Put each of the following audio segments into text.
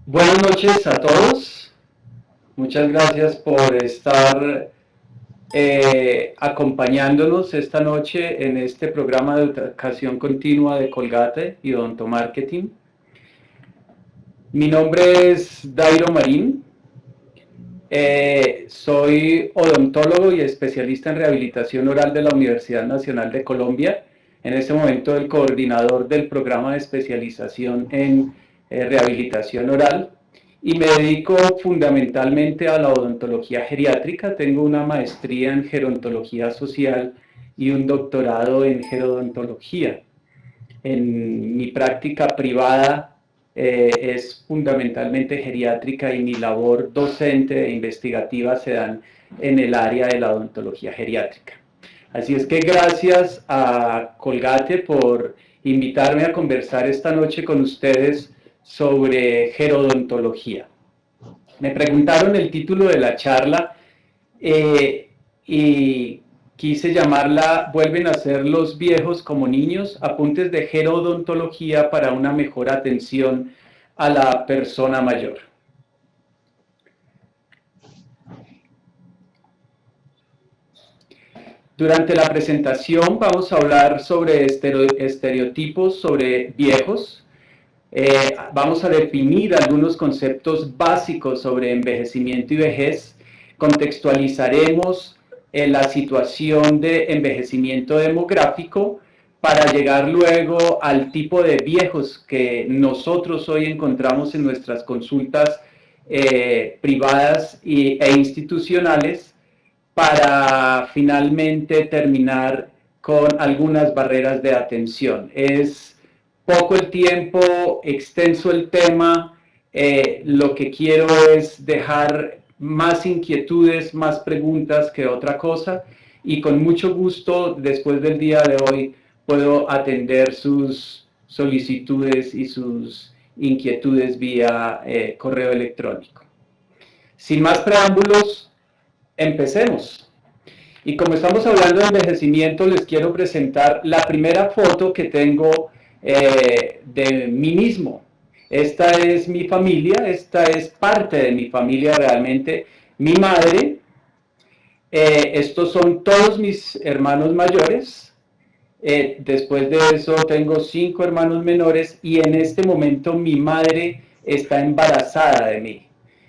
Buenas noches a todos. Muchas gracias por estar acompañándonos esta noche en este programa de educación continua de Colgate y Odonto Marketing. Mi nombre es Dairo Marín. Soy odontólogo y especialista en rehabilitación oral de la Universidad Nacional de Colombia. En este momento el coordinador del programa de especialización en rehabilitación oral y me dedico fundamentalmente a la odontología geriátrica. Tengo una maestría en gerontología social y un doctorado en gerodontología. En mi práctica privada es fundamentalmente geriátrica y mi labor docente e investigativa se dan en el área de la odontología geriátrica. Así es que gracias a Colgate por invitarme a conversar esta noche con ustedes sobre gerodontología. Me preguntaron el título de la charla y quise llamarla "Vuelven a ser los viejos como niños, apuntes de gerodontología para una mejor atención a la persona mayor". Durante la presentación vamos a hablar sobre estereotipos sobre viejos. Vamos a definir algunos conceptos básicos sobre envejecimiento y vejez. Contextualizaremos la situación de envejecimiento demográfico para llegar luego al tipo de viejos que nosotros hoy encontramos en nuestras consultas privadas e institucionales, para finalmente terminar con algunas barreras de atención. Es poco el tiempo, extenso el tema, lo que quiero es dejar más inquietudes, más preguntas que otra cosa, y con mucho gusto, después del día de hoy, puedo atender sus solicitudes y sus inquietudes vía correo electrónico. Sin más preámbulos, empecemos. Y como estamos hablando de envejecimiento, les quiero presentar la primera foto que tengo de mí mismo. Esta es mi familia, esta es parte de mi familia realmente. Mi madre, estos son todos mis hermanos mayores. Después de eso tengo 5 hermanos menores y en este momento mi madre está embarazada de mí.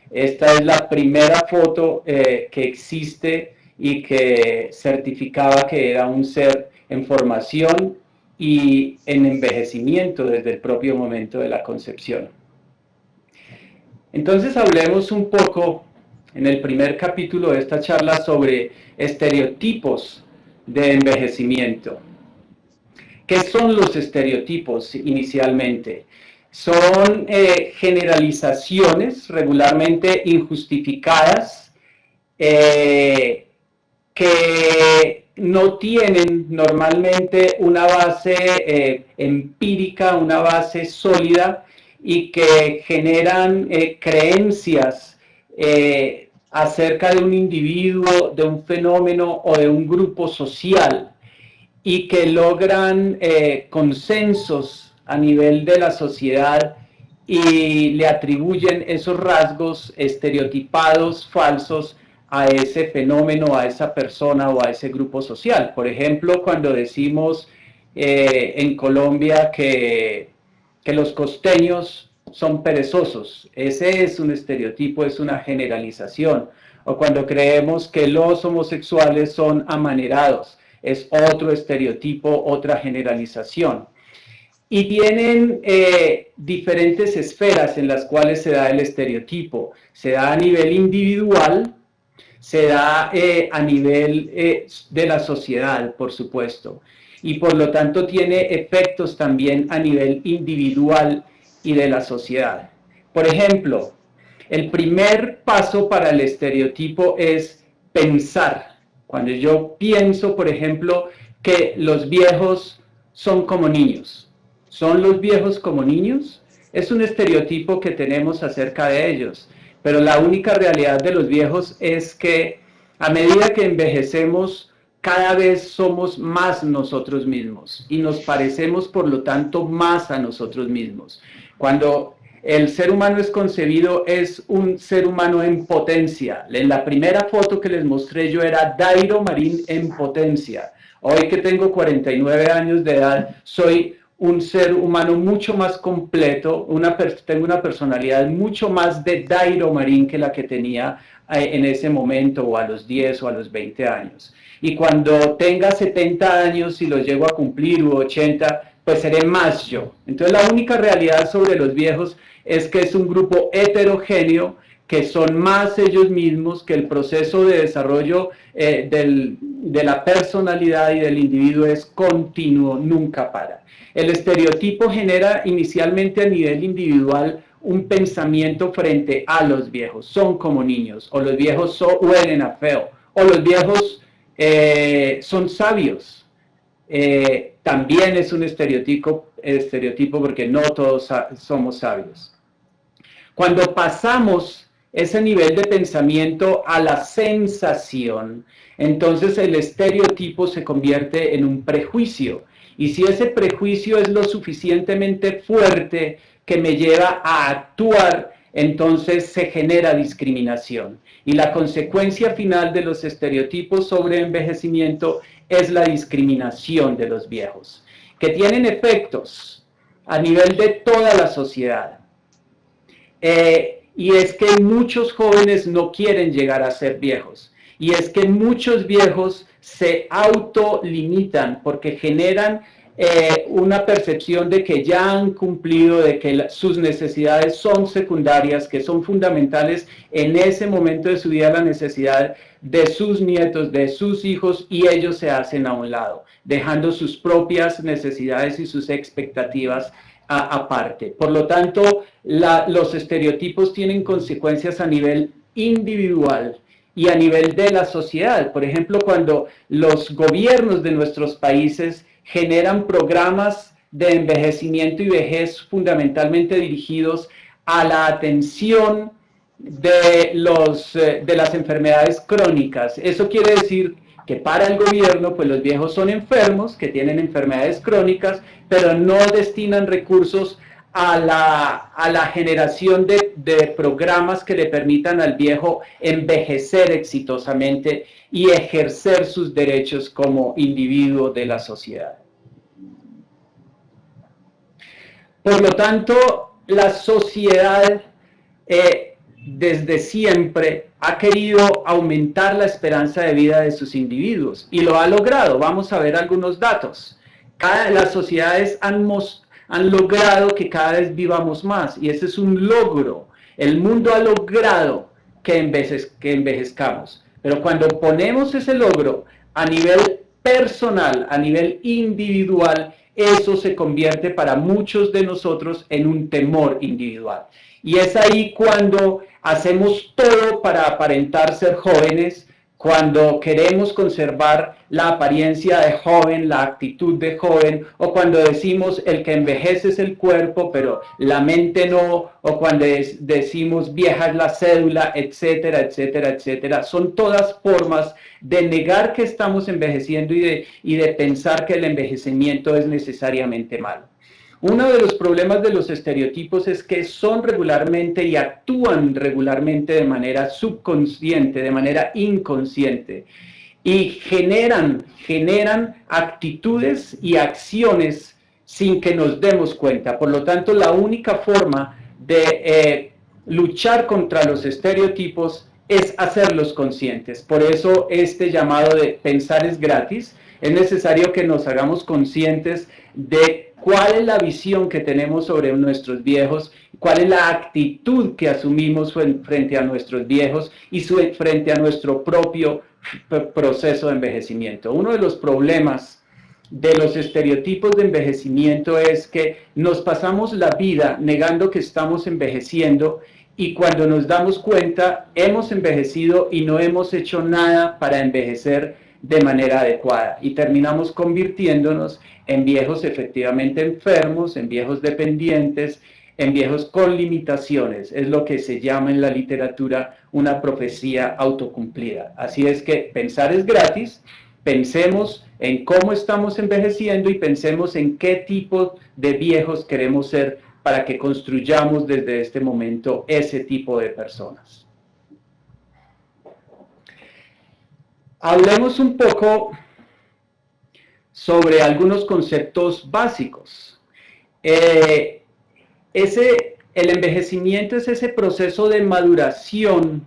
Esta es la primera foto que existe y que certificaba que era un ser en formación y en envejecimiento desde el propio momento de la concepción. Entonces hablemos un poco en el primer capítulo de esta charla sobre estereotipos de envejecimiento. ¿Qué son los estereotipos inicialmente? Son generalizaciones regularmente injustificadas que no tienen normalmente una base empírica, una base sólida, y que generan creencias acerca de un individuo, de un fenómeno o de un grupo social, y que logran consensos a nivel de la sociedad y le atribuyen esos rasgos estereotipados, falsos, a ese fenómeno, a esa persona o a ese grupo social. Por ejemplo, cuando decimos en Colombia que los costeños son perezosos, ese es un estereotipo, es una generalización. O cuando creemos que los homosexuales son amanerados, es otro estereotipo, otra generalización. Y tienen diferentes esferas en las cuales se da el estereotipo. Se da a nivel individual, se da a nivel de la sociedad, por supuesto. Y por lo tanto tiene efectos también a nivel individual y de la sociedad. Por ejemplo, el primer paso para el estereotipo es pensar. Cuando yo pienso, por ejemplo, que los viejos son como niños. ¿Son los viejos como niños? Es un estereotipo que tenemos acerca de ellos. Pero la única realidad de los viejos es que a medida que envejecemos, cada vez somos más nosotros mismos y nos parecemos, por lo tanto, más a nosotros mismos. Cuando el ser humano es concebido, es un ser humano en potencia. En la primera foto que les mostré yo era Dairo Marín en potencia. Hoy que tengo 49 años de edad, soy un ser humano mucho más completo, tengo una personalidad mucho más de Dairo Marín que la que tenía en ese momento, o a los 10 o a los 20 años. Y cuando tenga 70 años, si los llego a cumplir, u 80, pues seré más yo. Entonces la única realidad sobre los viejos es que es un grupo heterogéneo, que son más ellos mismos, que el proceso de desarrollo de la personalidad y del individuo es continuo, nunca para. El estereotipo genera inicialmente a nivel individual un pensamiento frente a los viejos. Son como niños, o los viejos huelen a feo, o los viejos son sabios. También es un estereotipo porque no todos somos sabios. Cuando pasamos ese nivel de pensamiento a la sensación, entonces el estereotipo se convierte en un prejuicio. Y si ese prejuicio es lo suficientemente fuerte que me lleva a actuar, entonces se genera discriminación. Y la consecuencia final de los estereotipos sobre envejecimiento es la discriminación de los viejos, que tienen efectos a nivel de toda la sociedad. Y es que muchos jóvenes no quieren llegar a ser viejos. Y es que muchos viejos se autolimitan porque generan una percepción de que ya han cumplido, de que sus necesidades son secundarias, que son fundamentales en ese momento de su vida, la necesidad de sus nietos, de sus hijos, y ellos se hacen a un lado, dejando sus propias necesidades y sus expectativas aparte. Por lo tanto, los estereotipos tienen consecuencias a nivel individual y a nivel de la sociedad. Por ejemplo, cuando los gobiernos de nuestros países generan programas de envejecimiento y vejez fundamentalmente dirigidos a la atención de las enfermedades crónicas. Eso quiere decir que para el gobierno, pues los viejos son enfermos, que tienen enfermedades crónicas, pero no destinan recursos a la generación de programas que le permitan al viejo envejecer exitosamente y ejercer sus derechos como individuo de la sociedad. Por lo tanto, la sociedad desde siempre ha querido aumentar la esperanza de vida de sus individuos y lo ha logrado. Vamos a ver algunos datos. Las sociedades han logrado que cada vez vivamos más y ese es un logro. El mundo ha logrado que envejezcamos, pero cuando ponemos ese logro a nivel personal, a nivel individual, eso se convierte para muchos de nosotros en un temor individual. Y es ahí cuando hacemos todo para aparentar ser jóvenes, cuando queremos conservar la apariencia de joven, la actitud de joven, o cuando decimos el que envejece es el cuerpo, pero la mente no, o cuando decimos vieja es la cédula, etcétera, etcétera, etcétera. Son todas formas de negar que estamos envejeciendo y de pensar que el envejecimiento es necesariamente malo. Uno de los problemas de los estereotipos es que son regularmente y actúan regularmente de manera subconsciente, de manera inconsciente, y generan actitudes y acciones sin que nos demos cuenta. Por lo tanto, la única forma de luchar contra los estereotipos es hacerlos conscientes. Por eso este llamado de pensar es gratis. Es necesario que nos hagamos conscientes de cuál es la visión que tenemos sobre nuestros viejos, cuál es la actitud que asumimos frente a nuestros viejos y frente a nuestro propio proceso de envejecimiento. Uno de los problemas de los estereotipos de envejecimiento es que nos pasamos la vida negando que estamos envejeciendo y cuando nos damos cuenta hemos envejecido y no hemos hecho nada para envejecer de manera adecuada y terminamos convirtiéndonos en viejos efectivamente enfermos, en viejos dependientes, en viejos con limitaciones. Es lo que se llama en la literatura una profecía autocumplida. Así es que pensar es gratis, pensemos en cómo estamos envejeciendo y pensemos en qué tipo de viejos queremos ser para que construyamos desde este momento ese tipo de personas. Hablemos un poco sobre algunos conceptos básicos. El envejecimiento es ese proceso de maduración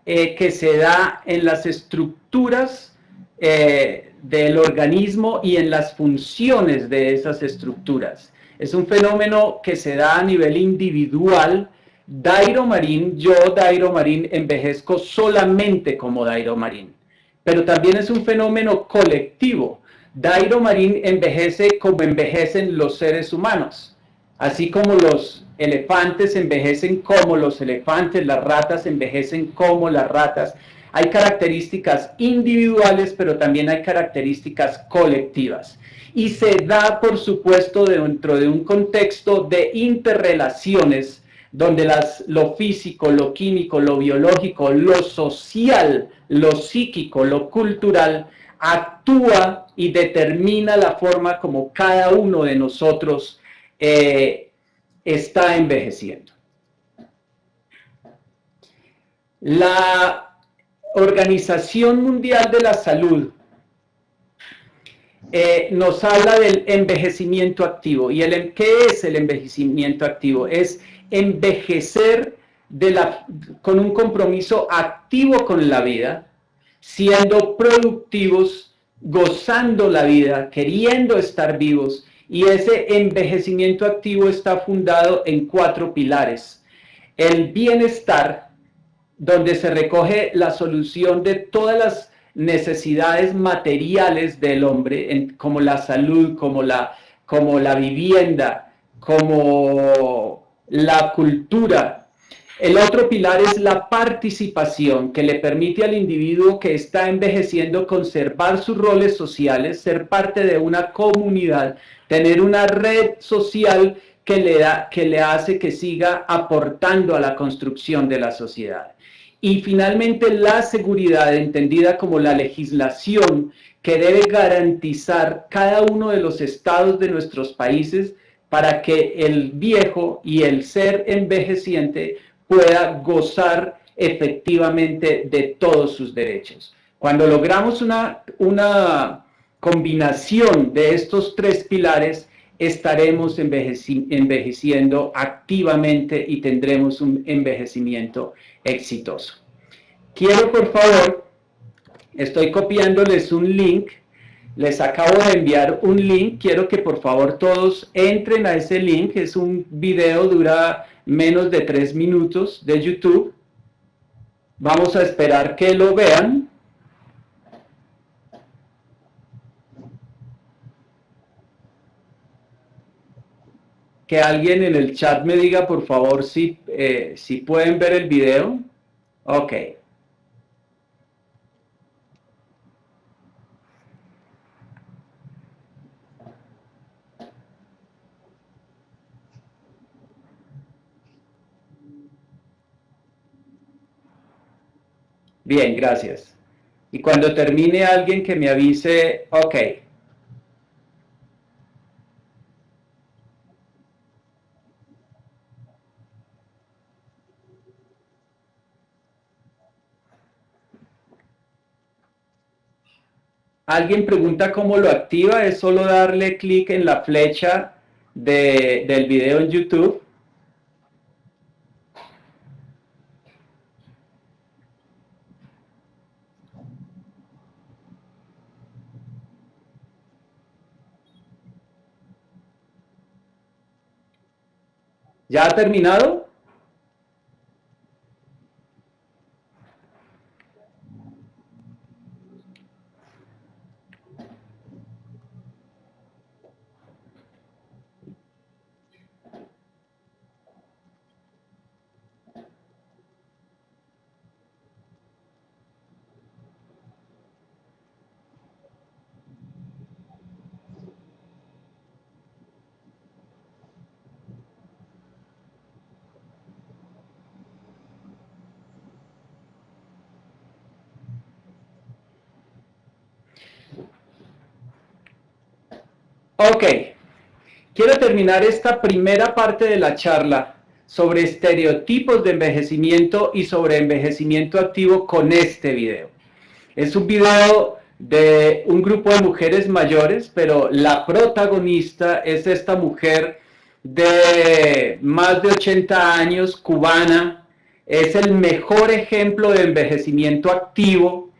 que se da en las estructuras del organismo y en las funciones de esas estructuras. Es un fenómeno que se da a nivel individual. Dairo Marín, yo Dairo Marín envejezco solamente como Dairo Marín, pero también es un fenómeno colectivo. Dairo Marín envejece como envejecen los seres humanos. Así como los elefantes envejecen como los elefantes, las ratas envejecen como las ratas. Hay características individuales, pero también hay características colectivas. Y se da, por supuesto, dentro de un contexto de interrelaciones, donde lo físico, lo químico, lo biológico, lo social, lo psíquico, lo cultural, actúa y determina la forma como cada uno de nosotros está envejeciendo. La Organización Mundial de la Salud nos habla del envejecimiento activo. ¿Y qué es el envejecimiento activo? Es envejecer con un compromiso activo con la vida, siendo productivos, gozando la vida, queriendo estar vivos. Y ese envejecimiento activo está fundado en 4 pilares. El bienestar, donde se recoge la solución de todas las necesidades materiales del hombre, como la salud, como la vivienda, como la cultura. El otro pilar es la participación, que le permite al individuo que está envejeciendo conservar sus roles sociales, ser parte de una comunidad, tener una red social que le hace que siga aportando a la construcción de la sociedad. Y finalmente la seguridad, entendida como la legislación que debe garantizar cada uno de los estados de nuestros países para que el viejo y el ser envejeciente pueda gozar efectivamente de todos sus derechos. Cuando logramos una combinación de estos 3 pilares, estaremos envejeciendo activamente y tendremos un envejecimiento exitoso. Quiero, por favor, estoy copiándoles un link, les acabo de enviar un link, quiero que por favor todos entren a ese link, es un video, dura menos de 3 minutos de YouTube. Vamos a esperar que lo vean. Que alguien en el chat me diga por favor si pueden ver el video. Ok. Bien, gracias. Y cuando termine alguien que me avise, ok. Alguien pregunta cómo lo activa, es solo darle clic en la flecha del video en YouTube. ¿Ya ha terminado? Ok. quiero terminar esta primera parte de la charla sobre estereotipos de envejecimiento y sobre envejecimiento activo con este video. Es un video de un grupo de mujeres mayores, pero la protagonista es esta mujer de más de 80 años, cubana. Es el mejor ejemplo de envejecimiento activo.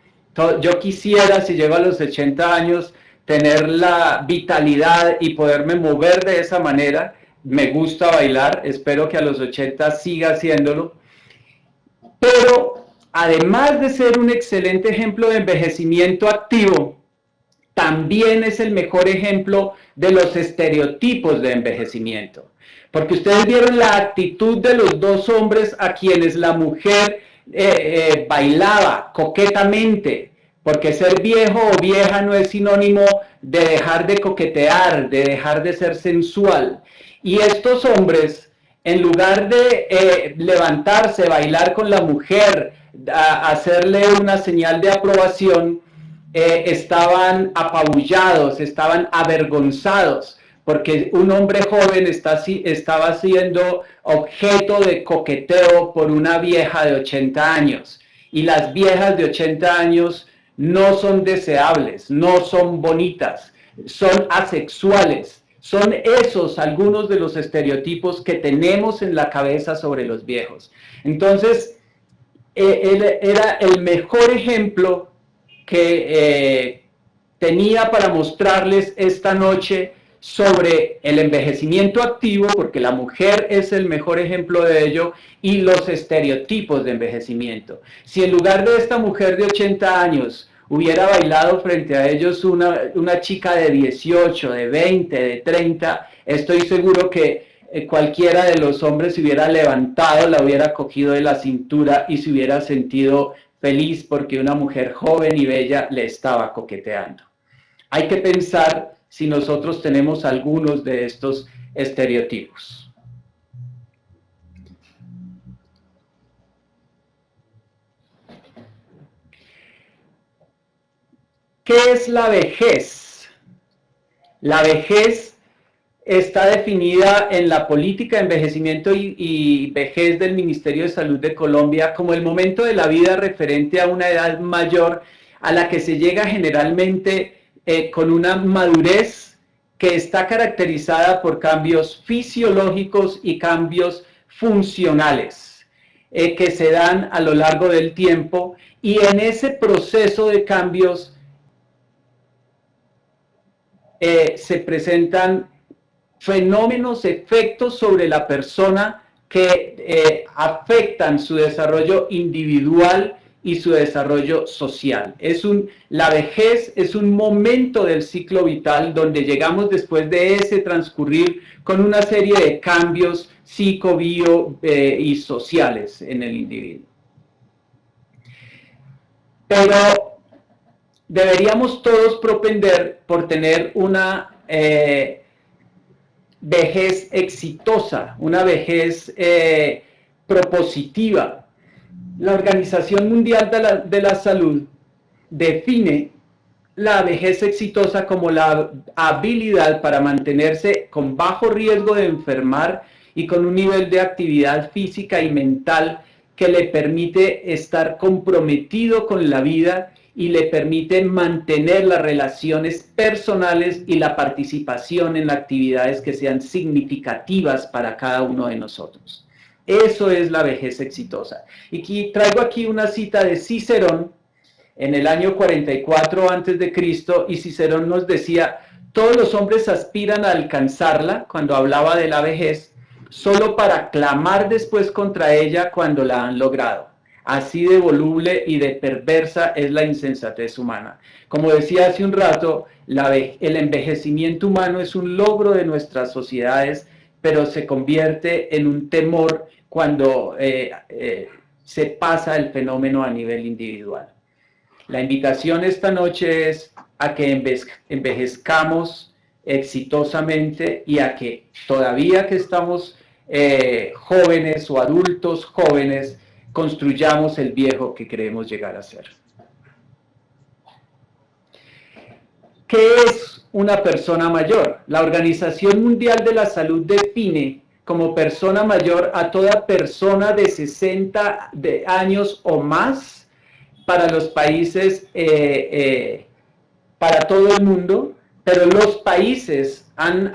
Yo quisiera, si llego a los 80 años, tener la vitalidad y poderme mover de esa manera. Me gusta bailar, espero que a los 80 siga haciéndolo. Pero además de ser un excelente ejemplo de envejecimiento activo, también es el mejor ejemplo de los estereotipos de envejecimiento. Porque ustedes vieron la actitud de los dos hombres a quienes la mujer bailaba coquetamente, porque ser viejo o vieja no es sinónimo de dejar de coquetear, de dejar de ser sensual. Y estos hombres, en lugar de levantarse, bailar con la mujer, hacerle una señal de aprobación, estaban apabullados, estaban avergonzados, porque un hombre joven estaba siendo objeto de coqueteo por una vieja de 80 años. Y las viejas de 80 años no son deseables, no son bonitas, son asexuales. Son esos algunos de los estereotipos que tenemos en la cabeza sobre los viejos. Entonces, él era el mejor ejemplo que tenía para mostrarles esta noche sobre el envejecimiento activo, porque la mujer es el mejor ejemplo de ello, y los estereotipos de envejecimiento. Si en lugar de esta mujer de 80 años hubiera bailado frente a ellos una chica de 18, de 20, de 30, estoy seguro que cualquiera de los hombres se hubiera levantado, la hubiera cogido de la cintura y se hubiera sentido feliz porque una mujer joven y bella le estaba coqueteando. Hay que pensar si nosotros tenemos algunos de estos estereotipos. ¿Qué es la vejez? La vejez está definida en la política de envejecimiento y vejez del Ministerio de Salud de Colombia como el momento de la vida referente a una edad mayor a la que se llega generalmente con una madurez que está caracterizada por cambios fisiológicos y cambios funcionales que se dan a lo largo del tiempo, y en ese proceso de cambios se presentan fenómenos, efectos sobre la persona que afectan su desarrollo individual y su desarrollo social. La vejez es un momento del ciclo vital donde llegamos después de ese transcurrir con una serie de cambios psico, bio y sociales en el individuo. Pero deberíamos todos propender por tener una vejez exitosa, una vejez propositiva. La Organización Mundial de la Salud define la vejez exitosa como la habilidad para mantenerse con bajo riesgo de enfermar y con un nivel de actividad física y mental que le permite estar comprometido con la vida y le permite mantener las relaciones personales y la participación en actividades que sean significativas para cada uno de nosotros. Eso es la vejez exitosa. Y traigo aquí una cita de Cicerón en el año 44 a.C., y Cicerón nos decía: todos los hombres aspiran a alcanzarla, cuando hablaba de la vejez, solo para clamar después contra ella cuando la han logrado. Así de voluble y de perversa es la insensatez humana. Como decía hace un rato, el envejecimiento humano es un logro de nuestras sociedades, pero se convierte en un temor cuando se pasa el fenómeno a nivel individual. La invitación esta noche es a que envejezcamos exitosamente y a que todavía que estamos jóvenes o adultos jóvenes, construyamos el viejo que queremos llegar a ser. ¿Qué es una persona mayor. La Organización Mundial de la Salud define como persona mayor a toda persona de 60 años o más para los países, para todo el mundo, pero los países han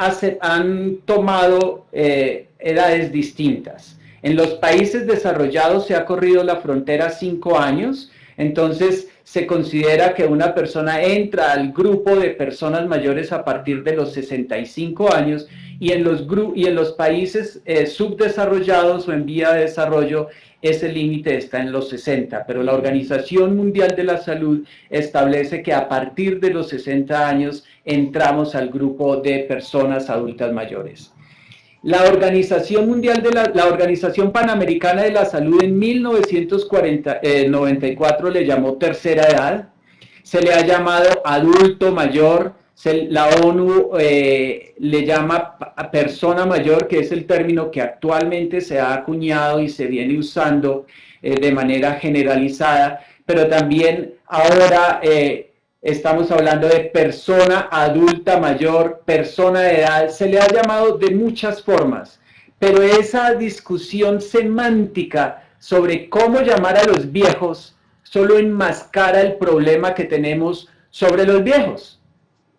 tomado edades distintas. En los países desarrollados se ha corrido la frontera 5 años, entonces se considera que una persona entra al grupo de personas mayores a partir de los 65 años y en los países subdesarrollados o en vía de desarrollo ese límite está en los 60, pero la Organización Mundial de la Salud establece que a partir de los 60 años entramos al grupo de personas adultas mayores. La Organización Panamericana de la Salud en 1994 le llamó tercera edad, se le ha llamado adulto mayor, la ONU le llama persona mayor, que es el término que actualmente se ha acuñado y se viene usando de manera generalizada, pero también ahora estamos hablando de persona adulta mayor, persona de edad, se le ha llamado de muchas formas, pero esa discusión semántica sobre cómo llamar a los viejos solo enmascara el problema que tenemos sobre los viejos.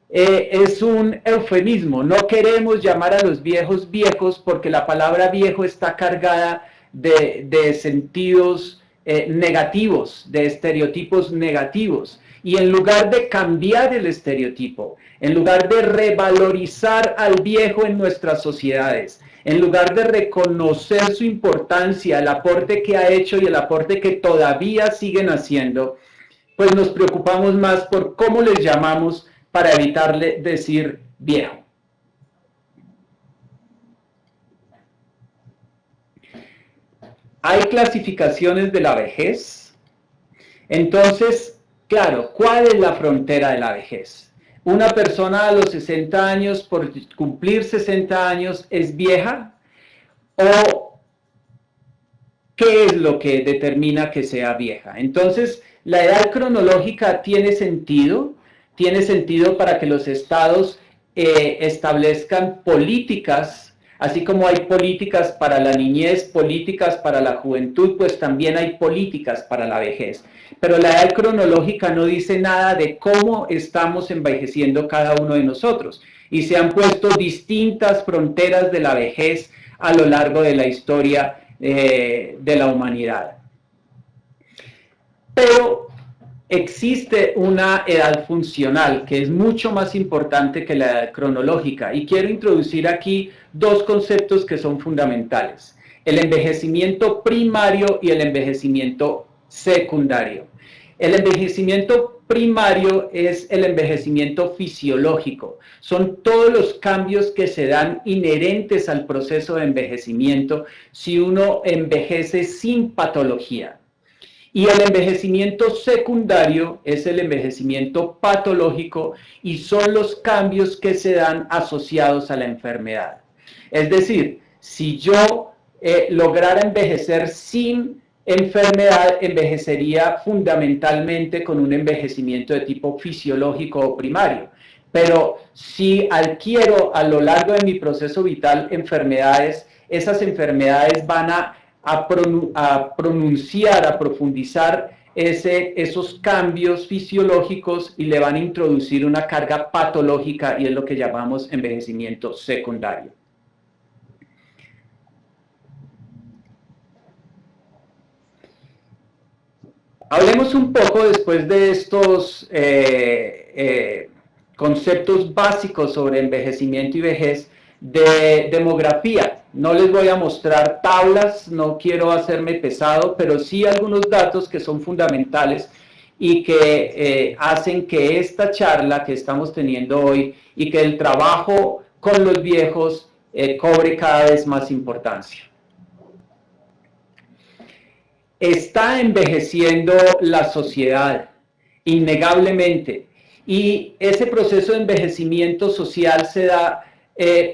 Es un eufemismo, no queremos llamar a los viejos viejos porque la palabra viejo está cargada de sentidos negativos, de estereotipos negativos. Y en lugar de cambiar el estereotipo, en lugar de revalorizar al viejo en nuestras sociedades, en lugar de reconocer su importancia, el aporte que ha hecho y el aporte que todavía siguen haciendo, pues nos preocupamos más por cómo les llamamos para evitarle decir viejo. Hay clasificaciones de la vejez. Entonces, claro, ¿cuál es la frontera de la vejez? ¿Una persona a los 60 años, por cumplir 60 años, es vieja? ¿O qué es lo que determina que sea vieja? Entonces, la edad cronológica tiene sentido para que los estados establezcan políticas, así como hay políticas para la niñez, políticas para la juventud, pues también hay políticas para la vejez. Pero la edad cronológica no dice nada de cómo estamos envejeciendo cada uno de nosotros. Y se han puesto distintas fronteras de la vejez a lo largo de la historia de la humanidad. Pero existe una edad funcional que es mucho más importante que la edad cronológica y quiero introducir aquí dos conceptos que son fundamentales: el envejecimiento primario y el envejecimiento secundario. El envejecimiento primario es el envejecimiento fisiológico, son todos los cambios que se dan inherentes al proceso de envejecimiento si uno envejece sin patología. Y el envejecimiento secundario es el envejecimiento patológico y son los cambios que se dan asociados a la enfermedad. Es decir, si yo lograra envejecer sin enfermedad, envejecería fundamentalmente con un envejecimiento de tipo fisiológico o primario. Pero si adquiero a lo largo de mi proceso vital enfermedades, esas enfermedades van a pronunciar, a profundizar esos cambios fisiológicos y le van a introducir una carga patológica y es lo que llamamos envejecimiento secundario. Hablemos un poco después de estos conceptos básicos sobre envejecimiento y vejez de demografía. No les voy a mostrar tablas, no quiero hacerme pesado, pero sí algunos datos que son fundamentales y que hacen que esta charla que estamos teniendo hoy y que el trabajo con los viejos cobre cada vez más importancia. Está envejeciendo la sociedad, innegablemente, y ese proceso de envejecimiento social se da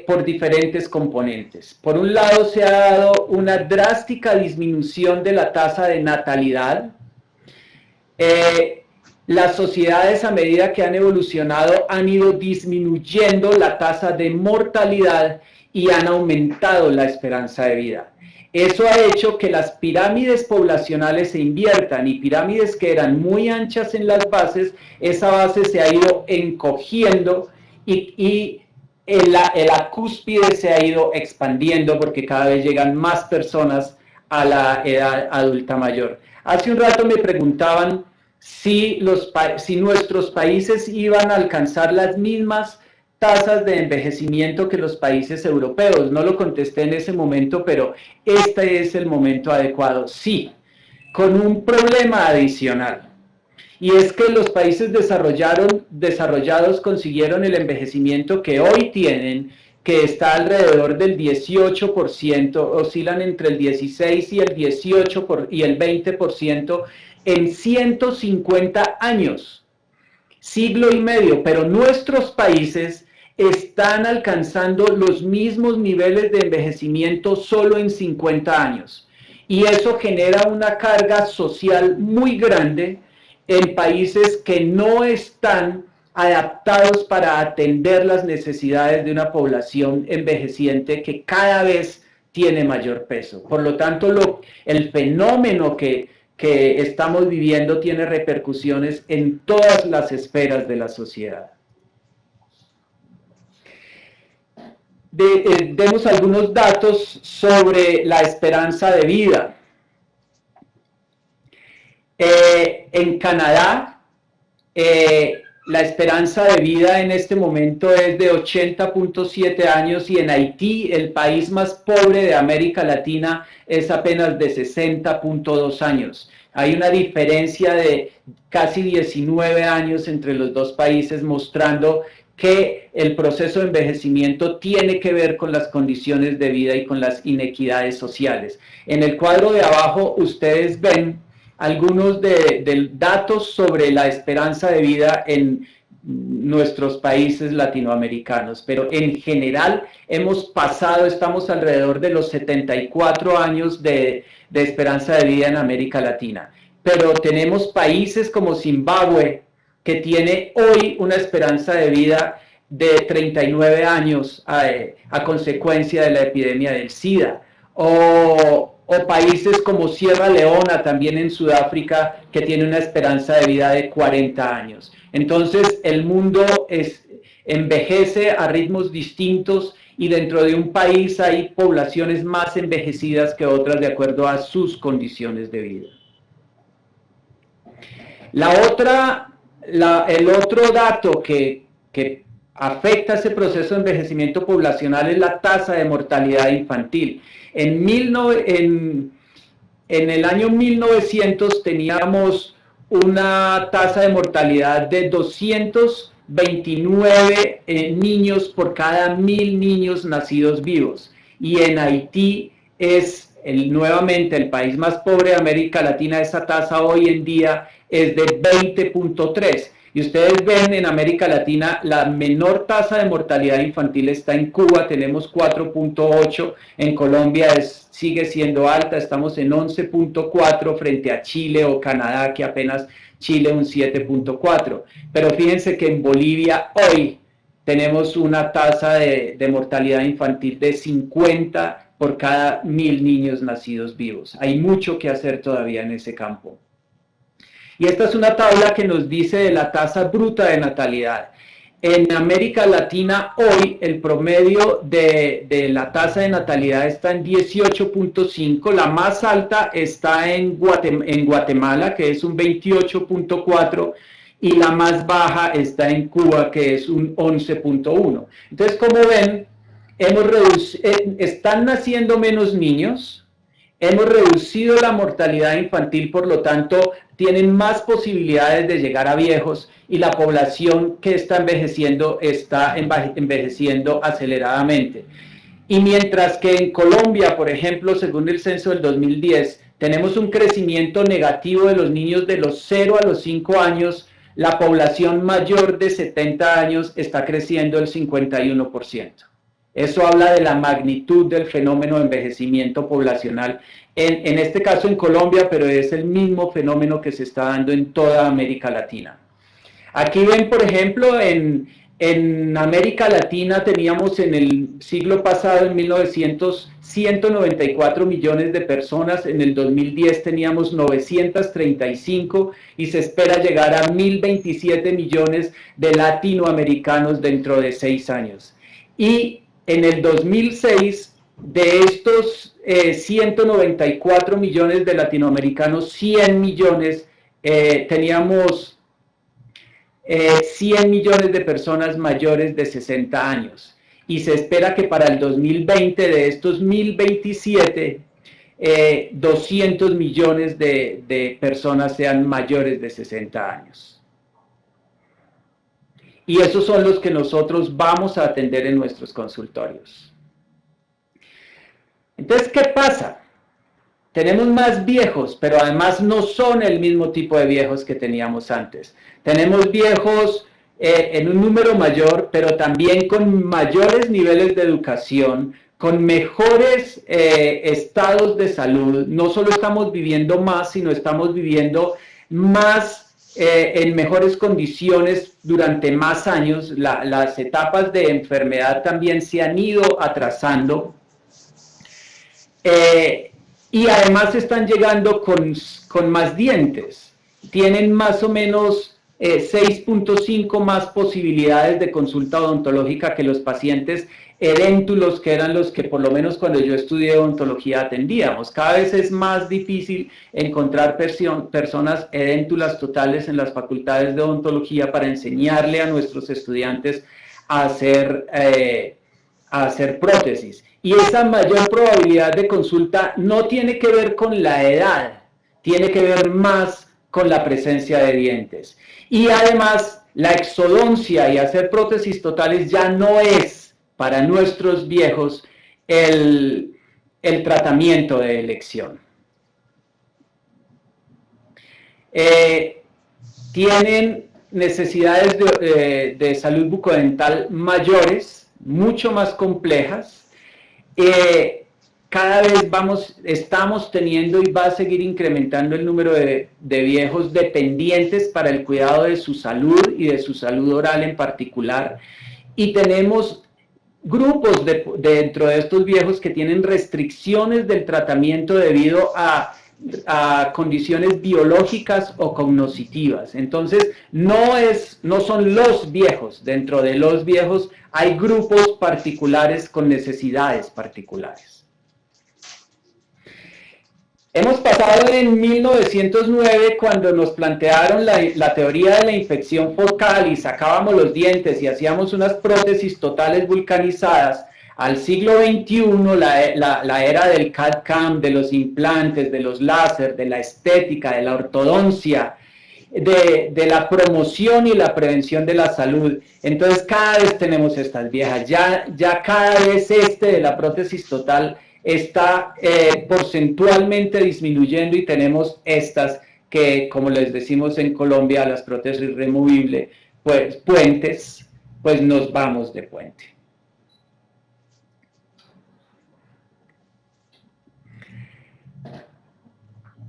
por diferentes componentes. Por un lado, se ha dado una drástica disminución de la tasa de natalidad. las sociedades a medida que han evolucionado han ido disminuyendo la tasa de mortalidad y han aumentado la esperanza de vida. Eso ha hecho que las pirámides poblacionales se inviertan y pirámides que eran muy anchas en las bases, esa base se ha ido encogiendo y la cúspide se ha ido expandiendo porque cada vez llegan más personas a la edad adulta mayor. Hace un rato me preguntaban si nuestros países iban a alcanzar las mismas tasas de envejecimiento que los países europeos. No lo contesté en ese momento, pero este es el momento adecuado. Sí, con un problema adicional. Y es que los países desarrollados consiguieron el envejecimiento que hoy tienen, que está alrededor del 18%, oscilan entre el 16 y el 18 y el 20% en 150 años, siglo y medio, pero nuestros países están alcanzando los mismos niveles de envejecimiento solo en 50 años. Y eso genera una carga social muy grande en países que no están adaptados para atender las necesidades de una población envejeciente que cada vez tiene mayor peso. Por lo tanto, el fenómeno que estamos viviendo tiene repercusiones en todas las esferas de la sociedad. Demos algunos datos sobre la esperanza de vida. En Canadá, la esperanza de vida en este momento es de 80.7 años y en Haití, el país más pobre de América Latina, es apenas de 60.2 años. Hay una diferencia de casi 19 años entre los dos países, mostrando que el proceso de envejecimiento tiene que ver con las condiciones de vida y con las inequidades sociales. En el cuadro de abajo ustedes ven algunos de datos sobre la esperanza de vida en nuestros países latinoamericanos, pero en general estamos alrededor de los 74 años de esperanza de vida en América Latina, pero tenemos países como Zimbabue, que tiene hoy una esperanza de vida de 39 años a consecuencia de la epidemia del SIDA, o países como Sierra Leona, también en Sudáfrica, que tiene una esperanza de vida de 40 años. Entonces, el mundo envejece a ritmos distintos y dentro de un país hay poblaciones más envejecidas que otras de acuerdo a sus condiciones de vida. El otro dato que afecta ese proceso de envejecimiento poblacional es la tasa de mortalidad infantil. En el año 1900 teníamos una tasa de mortalidad de 229 niños por cada 1000 niños nacidos vivos. Y en Haití es nuevamente el país más pobre de América Latina, esa tasa hoy en día es de 20.3. Y ustedes ven en América Latina la menor tasa de mortalidad infantil está en Cuba, tenemos 4.8, en Colombia sigue siendo alta, estamos en 11.4 frente a Chile o Canadá, que apenas Chile un 7.4. Pero fíjense que en Bolivia hoy tenemos una tasa de mortalidad infantil de 50 por cada 1000 niños nacidos vivos. Hay mucho que hacer todavía en ese campo. Y esta es una tabla que nos dice de la tasa bruta de natalidad. En América Latina hoy el promedio de la tasa de natalidad está en 18.5, la más alta está en Guatemala, que es un 28.4, y la más baja está en Cuba, que es un 11.1. Entonces, como ven, están naciendo menos niños, hemos reducido la mortalidad infantil, por lo tanto, tienen más posibilidades de llegar a viejos y la población que está envejeciendo aceleradamente. Y mientras que en Colombia, por ejemplo, según el censo del 2010, tenemos un crecimiento negativo de los niños de los 0 a los 5 años, la población mayor de 70 años está creciendo el 51%. Eso habla de la magnitud del fenómeno de envejecimiento poblacional, en este caso en Colombia, pero es el mismo fenómeno que se está dando en toda América Latina. Aquí ven, por ejemplo, en América Latina teníamos en el siglo pasado, en 1900, 194 millones de personas, en el 2010 teníamos 935 y se espera llegar a 1027 millones de latinoamericanos dentro de 6 años. Y en el 2006, de estos 194 millones de latinoamericanos, 100 millones teníamos 100 millones de personas mayores de 60 años. Y se espera que para el 2020, de estos 1027, 200 millones de personas sean mayores de 60 años. Y esos son los que nosotros vamos a atender en nuestros consultorios. Entonces, ¿qué pasa? Tenemos más viejos, pero además no son el mismo tipo de viejos que teníamos antes. Tenemos viejos en un número mayor, pero también con mayores niveles de educación, con mejores estados de salud. No solo estamos viviendo más, sino estamos viviendo más en mejores condiciones durante más años. Las etapas de enfermedad también se han ido atrasando. Y además están llegando con más dientes. Tienen más o menos 6.5 más posibilidades de consulta odontológica que los pacientes edéntulos, que eran los que por lo menos cuando yo estudié odontología atendíamos. Cada vez es más difícil encontrar personas edéntulas totales en las facultades de odontología para enseñarle a nuestros estudiantes a hacer prótesis. Y esa mayor probabilidad de consulta no tiene que ver con la edad, tiene que ver más con la presencia de dientes. Y además, la exodoncia y hacer prótesis totales ya no es para nuestros viejos el tratamiento de elección. Tienen necesidades de salud bucodental mayores, mucho más complejas. Cada vez estamos teniendo y va a seguir incrementando el número de viejos dependientes para el cuidado de su salud y de su salud oral en particular. Y tenemos grupos dentro de estos viejos que tienen restricciones del tratamiento debido a condiciones biológicas o cognitivas. Entonces, no son los viejos. Dentro de los viejos hay grupos particulares con necesidades particulares. Hemos pasado en 1909, cuando nos plantearon la teoría de la infección focal y sacábamos los dientes y hacíamos unas prótesis totales vulcanizadas, al siglo XXI, la era del CAD/CAM, de los implantes, de los láser, de la estética, de la ortodoncia, de la promoción y la prevención de la salud. Entonces cada vez tenemos estas viejas, ya cada vez de la prótesis total está porcentualmente disminuyendo y tenemos estas que, como les decimos en Colombia, las prótesis removibles, pues puentes, pues nos vamos de puente.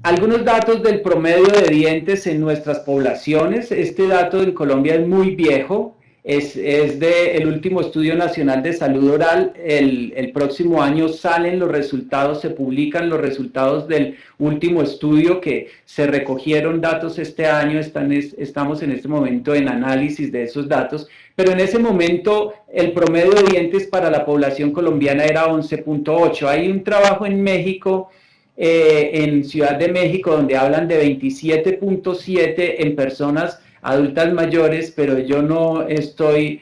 Algunos datos del promedio de dientes en nuestras poblaciones. Este dato en Colombia es muy viejo, es del último Estudio Nacional de Salud Oral. El próximo año salen los resultados, se publican los resultados del último estudio, que se recogieron datos este año. Estamos en este momento en análisis de esos datos, pero en ese momento el promedio de dientes para la población colombiana era 11.8. Hay un trabajo en México, en Ciudad de México, donde hablan de 27.7 en personas adultas mayores, pero yo no estoy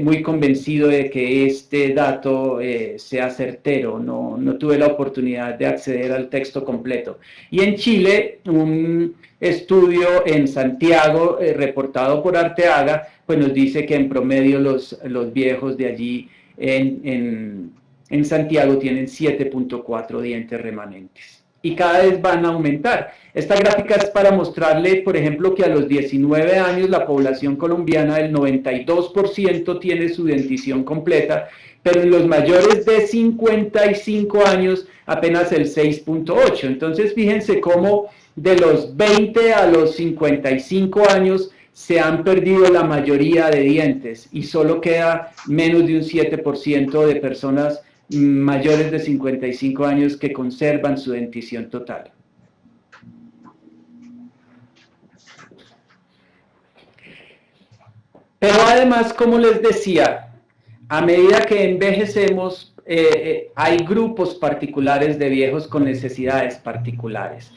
muy convencido de que este dato sea certero. No tuve la oportunidad de acceder al texto completo. Y en Chile, un estudio en Santiago reportado por Arteaga, pues nos dice que en promedio los viejos de allí en Santiago tienen 7.4 dientes remanentes. Y cada vez van a aumentar. Esta gráfica es para mostrarle, por ejemplo, que a los 19 años la población colombiana, el 92% tiene su dentición completa, pero en los mayores de 55 años apenas el 6.8. Entonces fíjense cómo de los 20 a los 55 años se han perdido la mayoría de dientes y solo queda menos de un 7% de personas mayores de 55 años que conservan su dentición total. Pero además, como les decía, a medida que envejecemos, hay grupos particulares de viejos con necesidades particulares.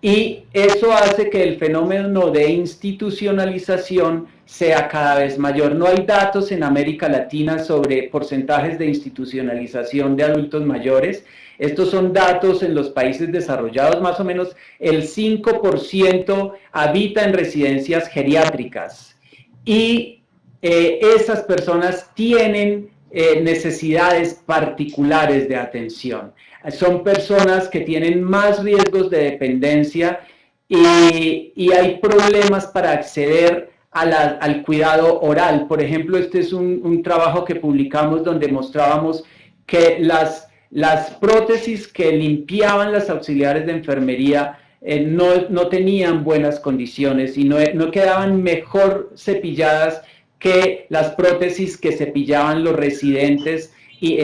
Y eso hace que el fenómeno de institucionalización sea cada vez mayor. No hay datos en América Latina sobre porcentajes de institucionalización de adultos mayores. Estos son datos en los países desarrollados, más o menos el 5% habita en residencias geriátricas. Y esas personas tienen necesidades particulares de atención. Son personas que tienen más riesgos de dependencia y hay problemas para acceder al cuidado oral. Por ejemplo, este es un trabajo que publicamos donde mostrábamos que las prótesis que limpiaban las auxiliares de enfermería no tenían buenas condiciones y no quedaban mejor cepilladas que las prótesis que cepillaban los residentes y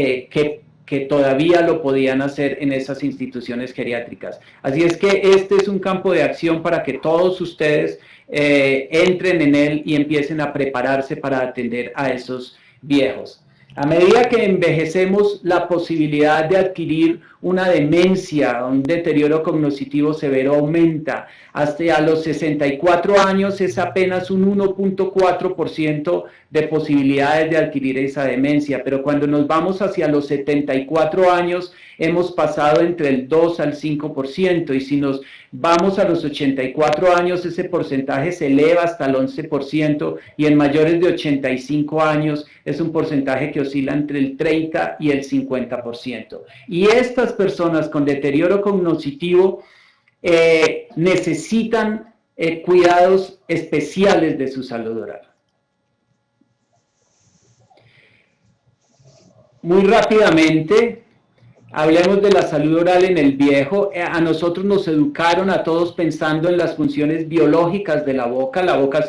que todavía lo podían hacer en esas instituciones geriátricas. Así es que este es un campo de acción para que todos ustedes entren en él y empiecen a prepararse para atender a esos viejos. A medida que envejecemos, la posibilidad de adquirir una demencia, un deterioro cognitivo severo aumenta. Hasta los 64 años es apenas un 1.4% de posibilidades de adquirir esa demencia, pero cuando nos vamos hacia los 74 años hemos pasado entre el 2 al 5%, y si nos vamos a los 84 años ese porcentaje se eleva hasta el 11%, y en mayores de 85 años es un porcentaje que oscila entre el 30 y el 50%. Y estas personas con deterioro cognitivo necesitan cuidados especiales de su salud oral. Muy rápidamente, hablemos de la salud oral en el viejo. A nosotros nos educaron a todos pensando en las funciones biológicas de la boca. La boca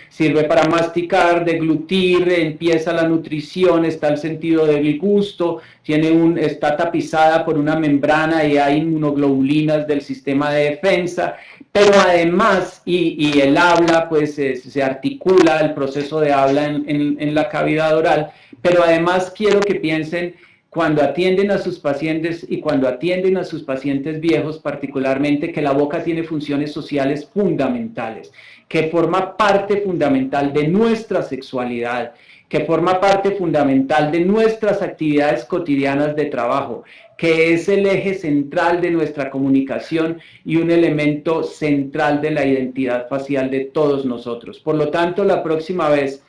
sirve para masticar, deglutir, empieza la nutrición, está el sentido del gusto, está tapizada por una membrana y hay inmunoglobulinas del sistema de defensa. Pero además, y el habla, pues se articula el proceso de habla en la cavidad oral, pero además quiero que piensen cuando atienden a sus pacientes y cuando atienden a sus pacientes viejos particularmente, que la boca tiene funciones sociales fundamentales, que forma parte fundamental de nuestra sexualidad, que forma parte fundamental de nuestras actividades cotidianas de trabajo, que es el eje central de nuestra comunicación y un elemento central de la identidad facial de todos nosotros. Por lo tanto, la próxima vez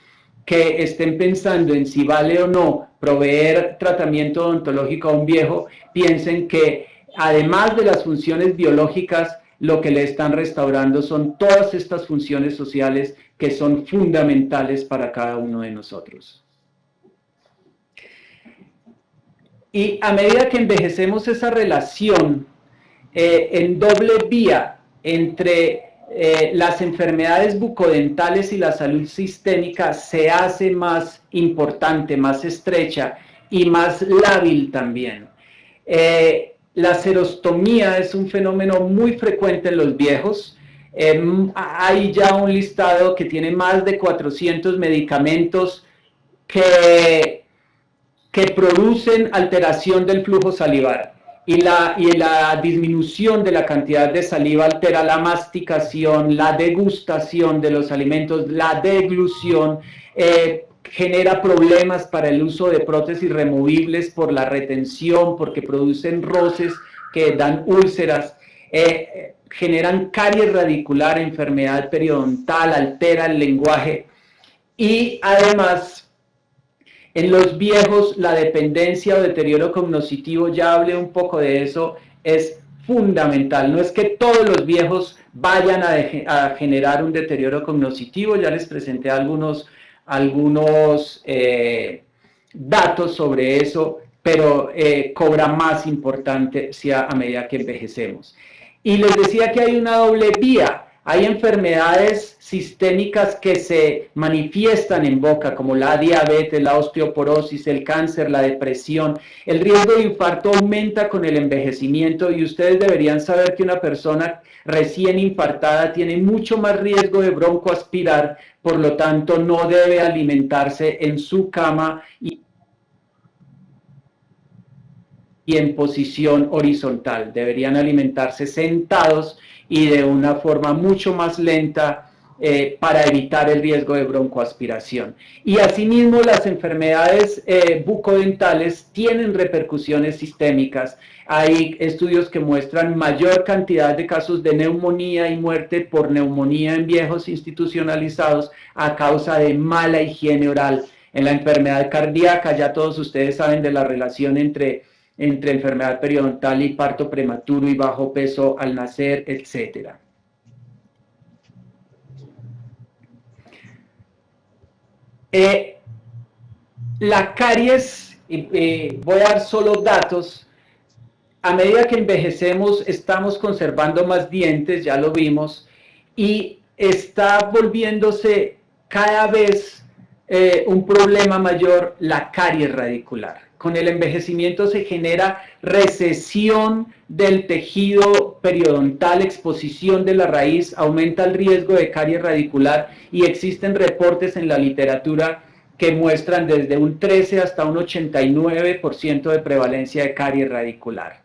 que estén pensando en si vale o no proveer tratamiento odontológico a un viejo, piensen que además de las funciones biológicas, lo que le están restaurando son todas estas funciones sociales que son fundamentales para cada uno de nosotros. Y a medida que envejecemos, esa relación en doble vía entre las enfermedades bucodentales y la salud sistémica se hace más importante, más estrecha y más lábil también. La serostomía es un fenómeno muy frecuente en los viejos. Hay ya un listado que tiene más de 400 medicamentos que producen alteración del flujo salivar. Y la disminución de la cantidad de saliva altera la masticación, la degustación de los alimentos, la deglución, genera problemas para el uso de prótesis removibles por la retención, porque producen roces que dan úlceras, generan caries radicular, enfermedad periodontal, altera el lenguaje y además en los viejos, la dependencia o deterioro cognitivo, ya hablé un poco de eso, es fundamental. No es que todos los viejos vayan a generar un deterioro cognitivo, ya les presenté algunos datos sobre eso, pero cobra más importancia a medida que envejecemos. Y les decía que hay una doble vía. Hay enfermedades sistémicas que se manifiestan en boca, como la diabetes, la osteoporosis, el cáncer, la depresión. El riesgo de infarto aumenta con el envejecimiento y ustedes deberían saber que una persona recién infartada tiene mucho más riesgo de broncoaspirar, por lo tanto no debe alimentarse en su cama y en posición horizontal. Deberían alimentarse sentados y de una forma mucho más lenta para evitar el riesgo de broncoaspiración. Y asimismo las enfermedades bucodentales tienen repercusiones sistémicas. Hay estudios que muestran mayor cantidad de casos de neumonía y muerte por neumonía en viejos institucionalizados a causa de mala higiene oral. En la enfermedad cardíaca, ya todos ustedes saben de la relación entre enfermedad periodontal y parto prematuro y bajo peso al nacer, etc. La caries, voy a dar solo datos. A medida que envejecemos, estamos conservando más dientes, ya lo vimos, y está volviéndose cada vez un problema mayor la caries radicular. Con el envejecimiento se genera recesión del tejido periodontal, exposición de la raíz, aumenta el riesgo de caries radicular y existen reportes en la literatura que muestran desde un 13 hasta un 89% de prevalencia de caries radicular.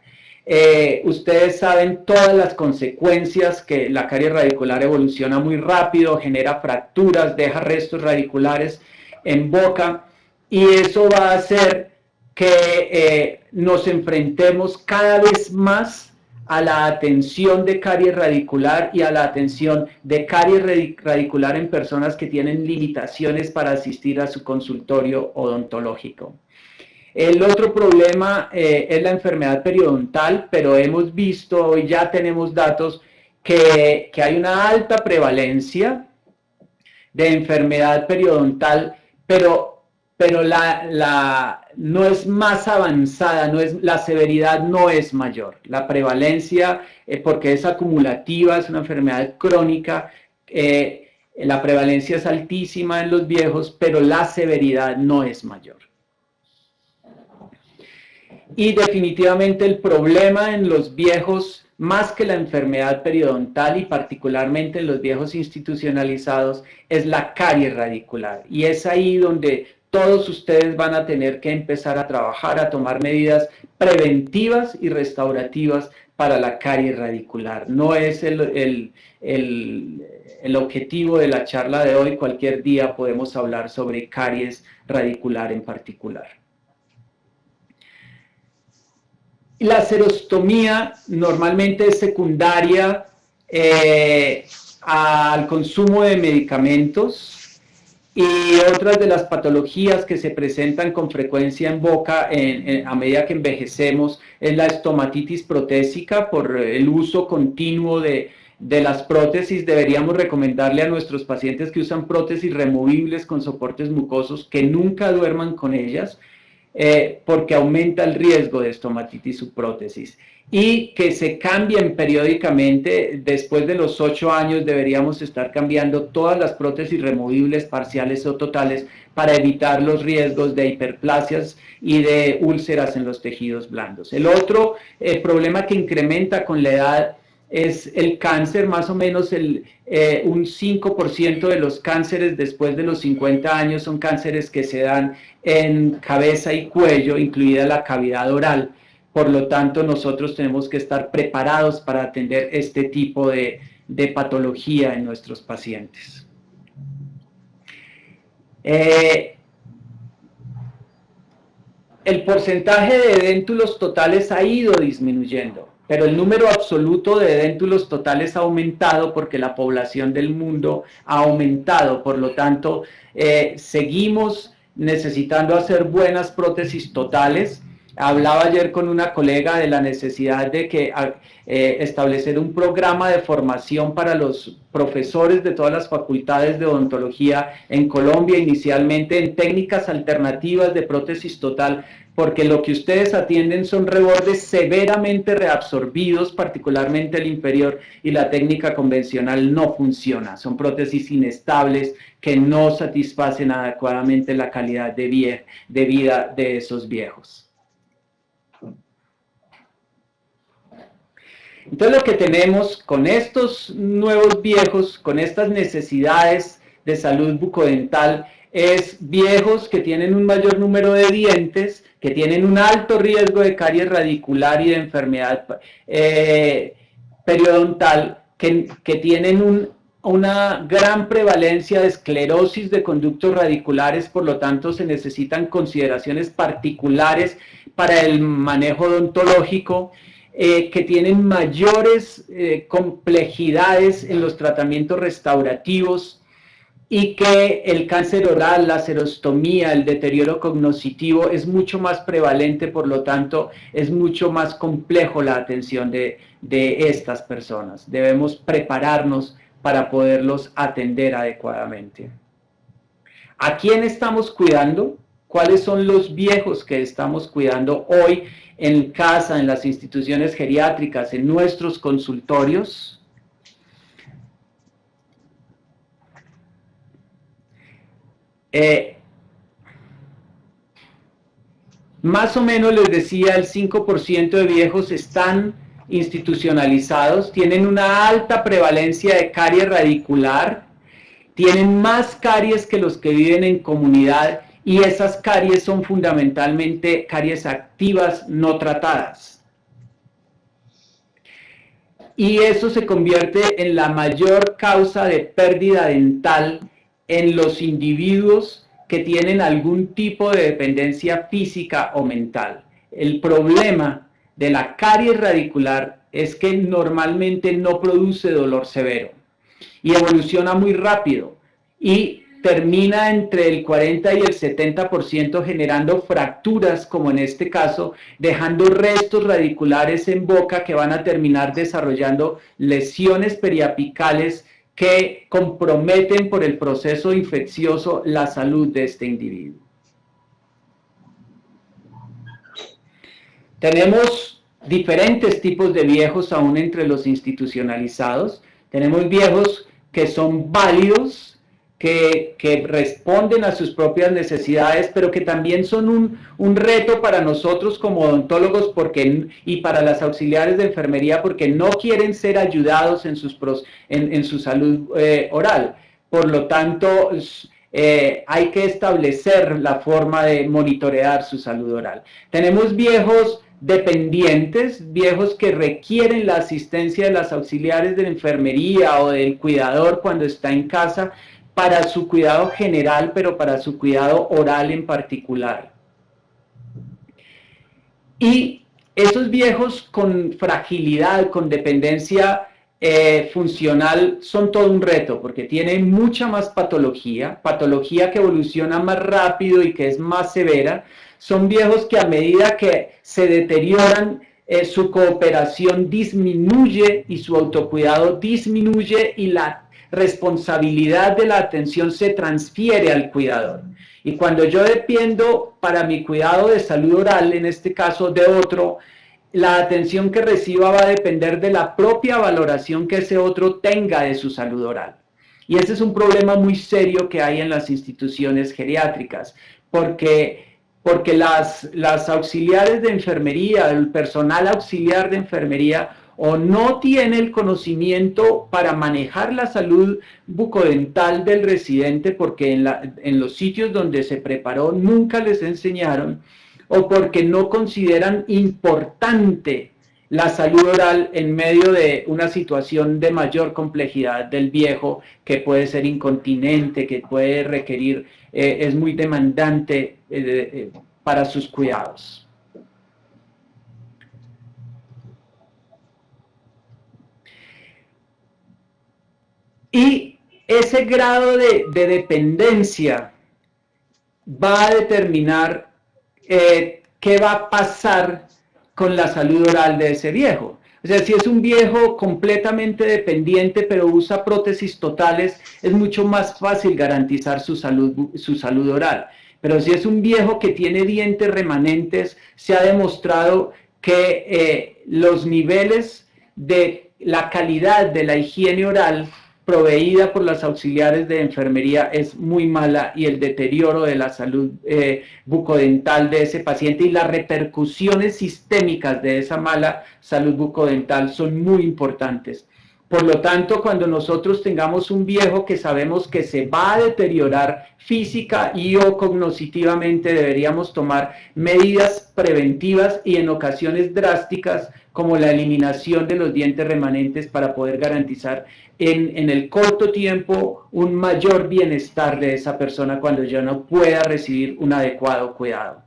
Ustedes saben todas las consecuencias que la caries radicular evoluciona muy rápido, genera fracturas, deja restos radiculares en boca y eso va a hacer que nos enfrentemos cada vez más a la atención de caries radicular y a la atención de caries radicular en personas que tienen limitaciones para asistir a su consultorio odontológico. El otro problema es la enfermedad periodontal, pero hemos visto, hoy ya tenemos datos, que hay una alta prevalencia de enfermedad periodontal, pero no es más avanzada, la severidad no es mayor. La prevalencia, porque es acumulativa, es una enfermedad crónica, la prevalencia es altísima en los viejos, pero la severidad no es mayor. Y definitivamente el problema en los viejos, más que la enfermedad periodontal y particularmente en los viejos institucionalizados, es la caries radicular. Y es ahí donde todos ustedes van a tener que empezar a trabajar, a tomar medidas preventivas y restaurativas para la caries radicular. No es el objetivo de la charla de hoy. Cualquier día podemos hablar sobre caries radicular en particular. La serostomía normalmente es secundaria al consumo de medicamentos y otras de las patologías que se presentan con frecuencia en boca a medida que envejecemos es la estomatitis protésica por el uso continuo de las prótesis. Deberíamos recomendarle a nuestros pacientes que usan prótesis removibles con soportes mucosos que nunca duerman con ellas, porque aumenta el riesgo de estomatitis subprótesis y que se cambien periódicamente. Después de los 8 años deberíamos estar cambiando todas las prótesis removibles parciales o totales para evitar los riesgos de hiperplasias y de úlceras en los tejidos blandos. El otro problema que incrementa con la edad es el cáncer. Más o menos un 5% de los cánceres después de los 50 años son cánceres que se dan en cabeza y cuello, incluida la cavidad oral. Por lo tanto, nosotros tenemos que estar preparados para atender este tipo de patología en nuestros pacientes. El porcentaje de déntulos totales ha ido disminuyendo, pero el número absoluto de déntulos totales ha aumentado porque la población del mundo ha aumentado. Por lo tanto, seguimos necesitando hacer buenas prótesis totales. Hablaba ayer con una colega de la necesidad de que establecer un programa de formación para los profesores de todas las facultades de odontología en Colombia, inicialmente en técnicas alternativas de prótesis total, porque lo que ustedes atienden son rebordes severamente reabsorbidos, particularmente el inferior, y la técnica convencional no funciona. Son prótesis inestables que no satisfacen adecuadamente la calidad de vida de esos viejos. Entonces lo que tenemos con estos nuevos viejos, con estas necesidades de salud bucodental, es viejos que tienen un mayor número de dientes, que tienen un alto riesgo de caries radicular y de enfermedad periodontal, que tienen una gran prevalencia de esclerosis de conductos radiculares, por lo tanto se necesitan consideraciones particulares para el manejo odontológico, que tienen mayores complejidades en los tratamientos restaurativos, y que el cáncer oral, la serostomía, el deterioro cognoscitivo es mucho más prevalente, por lo tanto es mucho más complejo la atención de estas personas. Debemos prepararnos para poderlos atender adecuadamente. ¿A quién estamos cuidando? ¿Cuáles son los viejos que estamos cuidando hoy en casa, en las instituciones geriátricas, en nuestros consultorios? Más o menos les decía, el 5% de viejos están institucionalizados, tienen una alta prevalencia de caries radicular, tienen más caries que los que viven en comunidad, y esas caries son fundamentalmente caries activas no tratadas. Y eso se convierte en la mayor causa de pérdida dental en los individuos que tienen algún tipo de dependencia física o mental. El problema de la caries radicular es que normalmente no produce dolor severo y evoluciona muy rápido, y termina entre el 40 y el 70% generando fracturas, como en este caso, dejando restos radiculares en boca que van a terminar desarrollando lesiones periapicales que comprometen por el proceso infeccioso la salud de este individuo. Tenemos diferentes tipos de viejos aún entre los institucionalizados. Tenemos viejos que son válidos, que responden a sus propias necesidades, pero que también son un reto para nosotros como odontólogos y para las auxiliares de enfermería, porque no quieren ser ayudados en su salud oral. Por lo tanto, hay que establecer la forma de monitorear su salud oral. Tenemos viejos dependientes, viejos que requieren la asistencia de las auxiliares de la enfermería o del cuidador cuando está en casa, para su cuidado general, pero para su cuidado oral en particular. Y esos viejos con fragilidad, con dependencia funcional, son todo un reto, porque tienen mucha más patología que evoluciona más rápido y que es más severa. Son viejos que a medida que se deterioran, su cooperación disminuye y su autocuidado disminuye, y la responsabilidad de la atención se transfiere al cuidador. Y cuando yo dependo para mi cuidado de salud oral, en este caso de otro, la atención que reciba va a depender de la propia valoración que ese otro tenga de su salud oral. Y ese es un problema muy serio que hay en las instituciones geriátricas, porque las auxiliares de enfermería, el personal auxiliar de enfermería, o no tiene el conocimiento para manejar la salud bucodental del residente, porque en los sitios donde se preparó nunca les enseñaron, o porque no consideran importante la salud oral en medio de una situación de mayor complejidad del viejo, que puede ser incontinente, que puede requerir, es muy demandante para sus cuidados. Y ese grado de dependencia va a determinar ¿qué va a pasar con la salud oral de ese viejo? O sea, si es un viejo completamente dependiente pero usa prótesis totales, es mucho más fácil garantizar su salud oral. Pero si es un viejo que tiene dientes remanentes, se ha demostrado que los niveles de la calidad de la higiene oral proveída por las auxiliares de enfermería es muy mala y el deterioro de la salud bucodental de ese paciente y las repercusiones sistémicas de esa mala salud bucodental son muy importantes. Por lo tanto, cuando nosotros tengamos un viejo que sabemos que se va a deteriorar física y o cognitivamente, deberíamos tomar medidas preventivas y en ocasiones drásticas como la eliminación de los dientes remanentes para poder garantizar en el corto tiempo un mayor bienestar de esa persona cuando ya no pueda recibir un adecuado cuidado.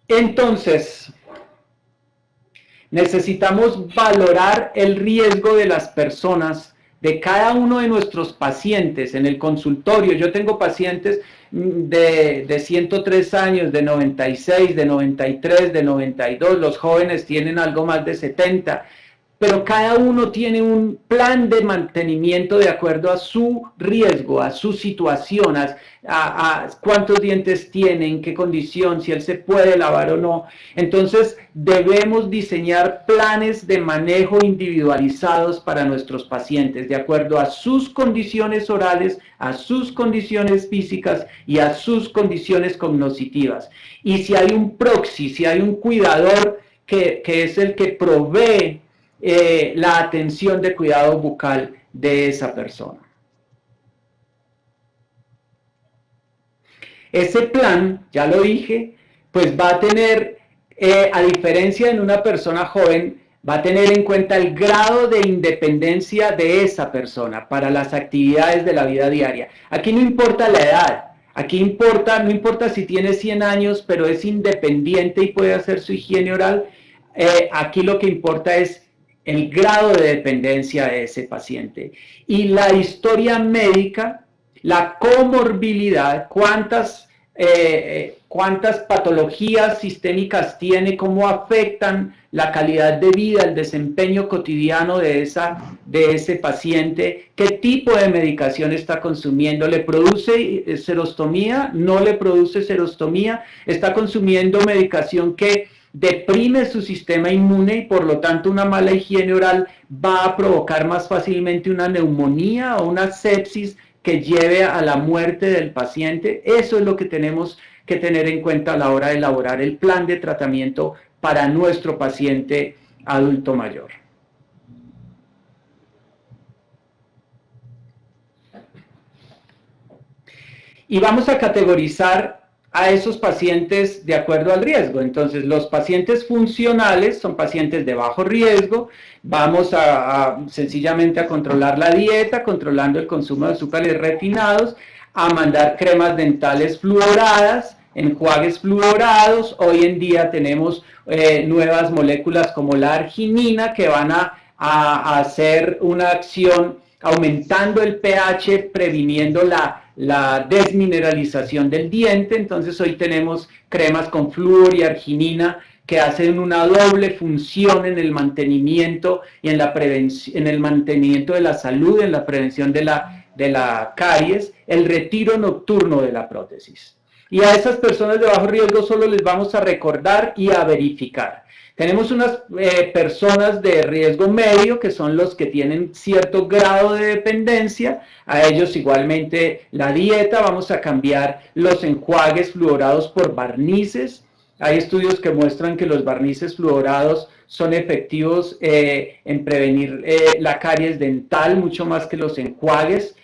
Entonces, necesitamos valorar el riesgo de las personas, de cada uno de nuestros pacientes en el consultorio. Yo tengo pacientes de 103 años, de 96, de 93, de 92, los jóvenes tienen algo más de 70, pero cada uno tiene un plan de mantenimiento de acuerdo a su riesgo, a su situación, a cuántos dientes tiene, en qué condición, si él se puede lavar o no. Entonces debemos diseñar planes de manejo individualizados para nuestros pacientes, de acuerdo a sus condiciones orales, a sus condiciones físicas y a sus condiciones cognitivas. Y si hay un proxy, si hay un cuidador que es el que provee la atención de cuidado bucal de esa persona. Ese plan, ya lo dije, pues va a tener, a diferencia en una persona joven, va a tener en cuenta el grado de independencia de esa persona para las actividades de la vida diaria. Aquí no importa la edad, aquí no importa si tiene 100 años, pero es independiente y puede hacer su higiene oral. Aquí lo que importa es el grado de dependencia de ese paciente. Y la historia médica, la comorbilidad, cuántas patologías sistémicas tiene, cómo afectan la calidad de vida, el desempeño cotidiano de ese paciente, qué tipo de medicación está consumiendo, le produce serostomía, no le produce serostomía, está consumiendo medicación que deprime su sistema inmune y por lo tanto una mala higiene oral va a provocar más fácilmente una neumonía o una sepsis que lleve a la muerte del paciente. Eso es lo que tenemos que tener en cuenta a la hora de elaborar el plan de tratamiento para nuestro paciente adulto mayor. Y vamos a categorizar a esos pacientes de acuerdo al riesgo. Entonces, los pacientes funcionales son pacientes de bajo riesgo. Vamos sencillamente a controlar la dieta, controlando el consumo de azúcares refinados, a mandar cremas dentales fluoradas, enjuagues fluorados. Hoy en día tenemos nuevas moléculas como la arginina que van a hacer una acción aumentando el pH, previniendo la desmineralización del diente. Entonces hoy tenemos cremas con flúor y arginina que hacen una doble función en el mantenimiento y en el mantenimiento de la salud, en la prevención de la caries, el retiro nocturno de la prótesis. Y a esas personas de bajo riesgo solo les vamos a recordar y a verificar. Tenemos unas personas de riesgo medio, que son los que tienen cierto grado de dependencia. A ellos igualmente la dieta, vamos a cambiar los enjuagues fluorados por barnices. Hay estudios que muestran que los barnices fluorados son efectivos en prevenir la caries dental, mucho más que los enjuagues,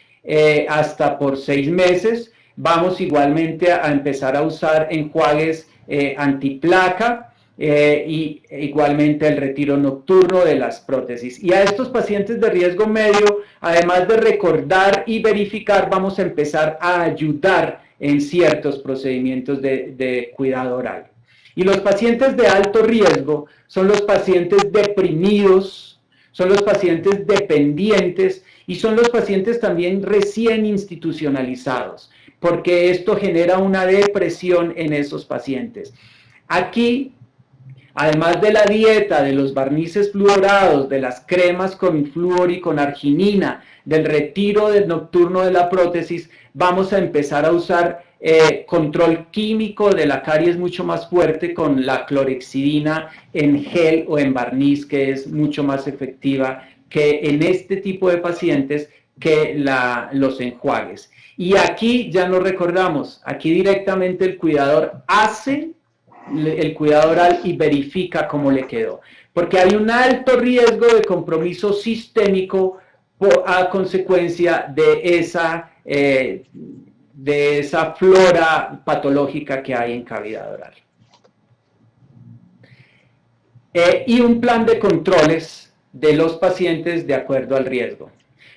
hasta por 6 meses. Vamos igualmente a empezar a usar enjuagues antiplaca, y igualmente el retiro nocturno de las prótesis. Y a estos pacientes de riesgo medio, además de recordar y verificar, vamos a empezar a ayudar en ciertos procedimientos de cuidado oral. Y los pacientes de alto riesgo son los pacientes deprimidos, son los pacientes dependientes y son los pacientes también recién institucionalizados. porque esto genera una depresión en esos pacientes. Aquí, además de la dieta, de los barnices fluorados, de las cremas con flúor y con arginina, del retiro del nocturno de la prótesis, vamos a empezar a usar control químico de la caries mucho más fuerte con la clorhexidina en gel o en barniz, que es mucho más efectiva que en este tipo de pacientes que los enjuagues. Y aquí ya no recordamos, aquí directamente el cuidador hace el cuidado oral y verifica cómo le quedó. Porque hay un alto riesgo de compromiso sistémico a consecuencia de esa flora patológica que hay en cavidad oral. Y un plan de controles de los pacientes de acuerdo al riesgo.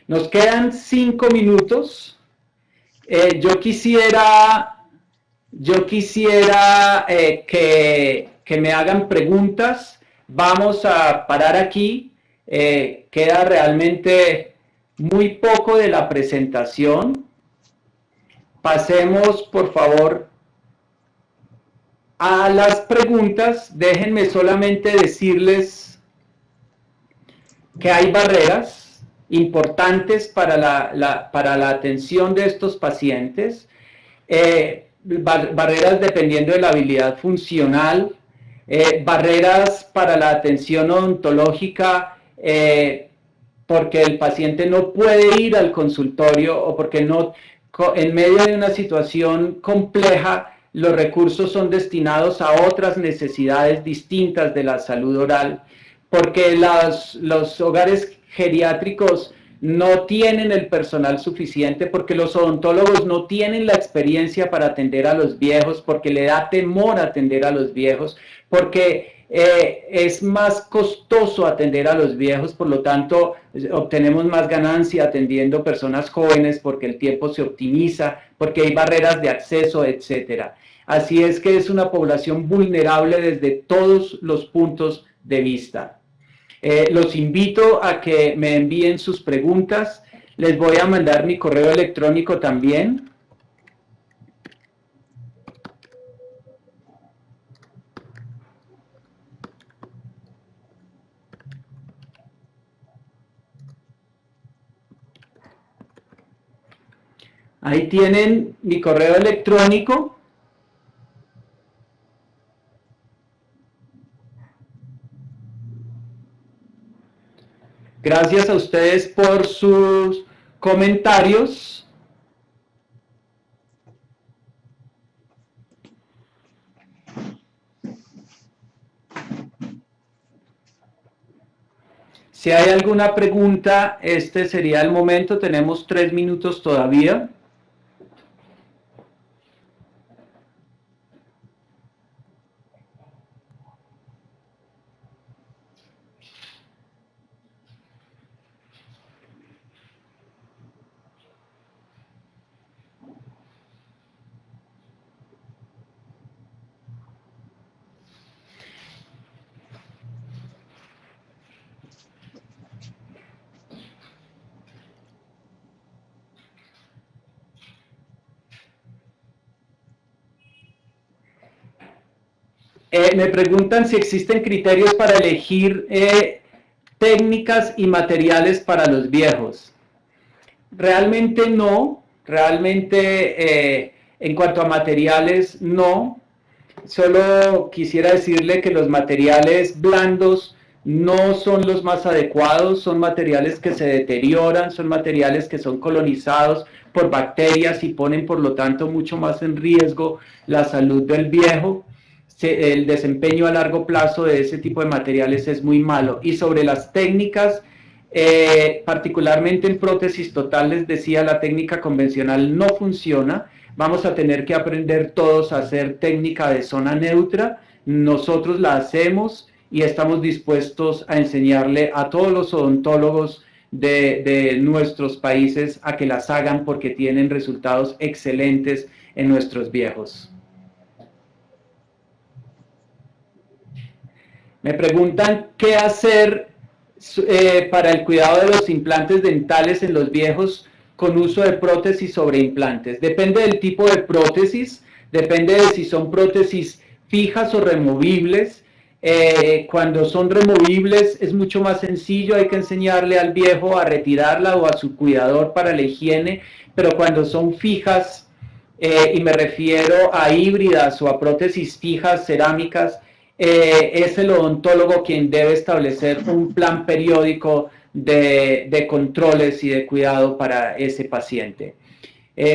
Nos quedan 5 minutos. Yo quisiera que me hagan preguntas. Vamos a parar aquí. Queda realmente muy poco de la presentación. Pasemos, por favor, a las preguntas. Déjenme solamente decirles que hay barreras importantes para la atención de estos pacientes. Barreras dependiendo de la habilidad funcional, barreras para la atención odontológica, porque el paciente no puede ir al consultorio o porque no, en medio de una situación compleja, los recursos son destinados a otras necesidades distintas de la salud oral, porque los hogares geriátricos no tienen el personal suficiente, porque los odontólogos no tienen la experiencia para atender a los viejos, porque le da temor atender a los viejos, porque es más costoso atender a los viejos, por lo tanto obtenemos más ganancia atendiendo personas jóvenes porque el tiempo se optimiza, porque hay barreras de acceso, etcétera. Así es que es una población vulnerable desde todos los puntos de vista. Los invito a que me envíen sus preguntas. Les voy a mandar mi correo electrónico también. Ahí tienen mi correo electrónico. Gracias a ustedes por sus comentarios. Si hay alguna pregunta, este sería el momento. Tenemos 3 minutos todavía. Me preguntan si existen criterios para elegir técnicas y materiales para los viejos. Realmente no, realmente en cuanto a materiales no. Solo quisiera decirle que los materiales blandos no son los más adecuados, son materiales que se deterioran, son materiales que son colonizados por bacterias y ponen por lo tanto mucho más en riesgo la salud del viejo. El desempeño a largo plazo de ese tipo de materiales es muy malo. Y sobre las técnicas, particularmente en prótesis total, les decía, la técnica convencional no funciona. Vamos a tener que aprender todos a hacer técnica de zona neutra. Nosotros la hacemos y estamos dispuestos a enseñarle a todos los odontólogos de nuestros países a que las hagan porque tienen resultados excelentes en nuestros viejos. Me preguntan qué hacer para el cuidado de los implantes dentales en los viejos con uso de prótesis sobre implantes. Depende del tipo de prótesis, depende de si son prótesis fijas o removibles. Cuando son removibles es mucho más sencillo, hay que enseñarle al viejo a retirarla o a su cuidador para la higiene, pero cuando son fijas, y me refiero a híbridas o a prótesis fijas cerámicas, es el odontólogo quien debe establecer un plan periódico de controles y de cuidado para ese paciente.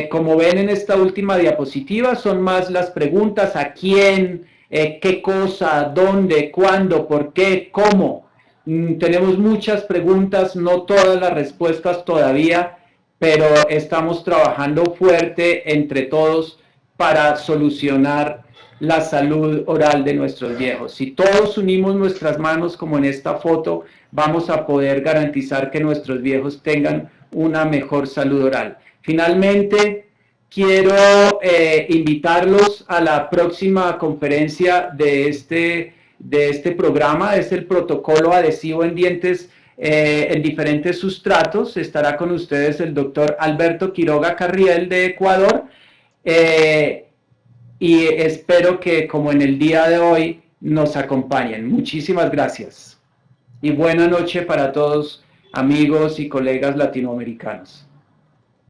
Como ven en esta última diapositiva, son más las preguntas: a quién, qué cosa, dónde, cuándo, por qué, cómo. Tenemos muchas preguntas, no todas las respuestas todavía, pero estamos trabajando fuerte entre todos para solucionar la salud oral de nuestros viejos. Si todos unimos nuestras manos, como en esta foto, vamos a poder garantizar que nuestros viejos tengan una mejor salud oral. Finalmente, quiero invitarlos a la próxima conferencia de este programa. Es el protocolo adhesivo en dientes en diferentes sustratos. Estará con ustedes el doctor Alberto Quiroga Carriel de Ecuador. Y espero que, como en el día de hoy, nos acompañen. Muchísimas gracias. Y buena noche para todos, amigos y colegas latinoamericanos.